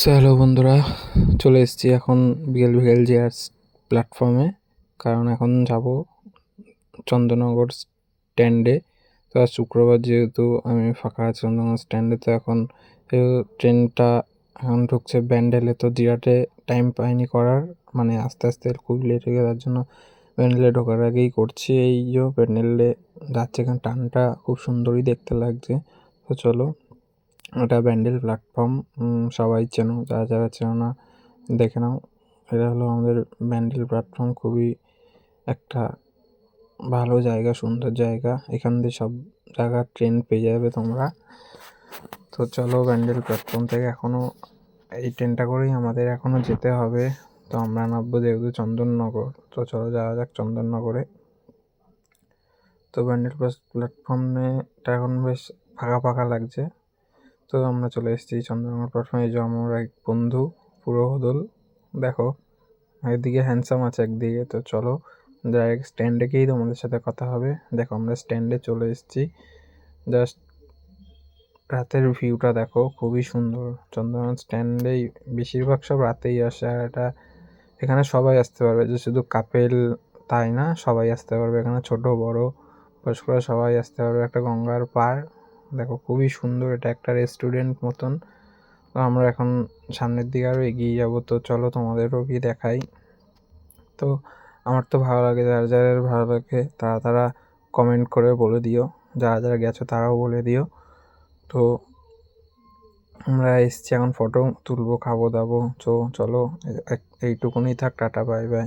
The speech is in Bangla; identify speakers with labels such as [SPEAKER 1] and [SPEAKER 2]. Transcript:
[SPEAKER 1] হ্যালো বন্ধুরা, চলে এসেছি এখন বিকেল বিকেল জেআর প্ল্যাটফর্মে। কারণ এখন যাব চন্দননগর স্ট্যান্ডে। তো আজ শুক্রবার যেহেতু আমি ফাঁকা আছি চন্দননগর স্ট্যান্ডে। তো এখন ট্রেনটা এখন ঢুকছে ব্যান্ডেলে। তো জিরাটে টাইম পাইনি করার, মানে আস্তে আস্তে খুব লেট হয়ে গেছে, তার জন্য ব্যান্ডেলে ঢোকার আগেই করছি। এই যে ব্যান্ডেলে যাচ্ছে, এখানে টানটা খুব সুন্দরই দেখতে লাগছে। তো চলো, ওটা ব্যান্ডেল প্ল্যাটফর্ম, সবাই চেনো, যারা যারা চেনো না দেখে নাও। এটা হলো আমাদের ব্যান্ডেল প্ল্যাটফর্ম, খুবই একটা ভালো জায়গা, সুন্দর জায়গা। এখান দিয়ে সব জায়গার ট্রেন পেয়ে যাবে তোমরা। তো চলো, ব্যান্ডেল প্ল্যাটফর্ম থেকে এখনও এই ট্রেনটা করেই আমাদের এখনও যেতে হবে। তো আমরা নামবো যেহেতু চন্দননগর, তো চলো যাওয়া যাক চন্দননগরে। তো ব্যান্ডেল প্ল্যাটফর্মটা এখন বেশ ফাঁকা ফাঁকা লাগছে। তো আমরা চলে এসেছি চন্দননগর প্ল্যাটফর্মে। এই যে আমার এক বন্ধু পুরোদল, দেখো একদিকে হ্যান্ডসাম আছে একদিকে। তো চলো ডাইরেক্ট স্ট্যান্ডে গিয়েই তোমাদের সাথে কথা হবে। দেখো আমরা স্ট্যান্ডে চলে এসেছি। জাস্ট রাতের ভিউটা দেখো, খুবই সুন্দর। চন্দননগর স্ট্যান্ডেই বেশিরভাগ সব রাতেই আসে। আর এখানে সবাই আসতে পারবে, যে শুধু কাপেল তাই না, সবাই আসতে পারবে এখানে, ছোট বড় বয়স্করা সবাই আসতে পারবে। একটা গঙ্গার পাড় দেখো, খুবই সুন্দর। এটা একটা রেস্টুরেন্ট মতন। তো আমরা এখন সামনের দিকে আরও এগিয়ে যাব। তো চলো তোমাদেরও গিয়ে দেখাই। তো আমার তো ভালো লাগে, যারা যারা ভালো লাগে তারা তারা কমেন্ট করে বলে দিও, যারা যারা গেছো তারাও বলে দিও। তো আমরা এসছি এখন, ফটো তুলবো, খাবো দাবো। তো চলো, এইটুকুনি থাক, টাটা বাই বাই।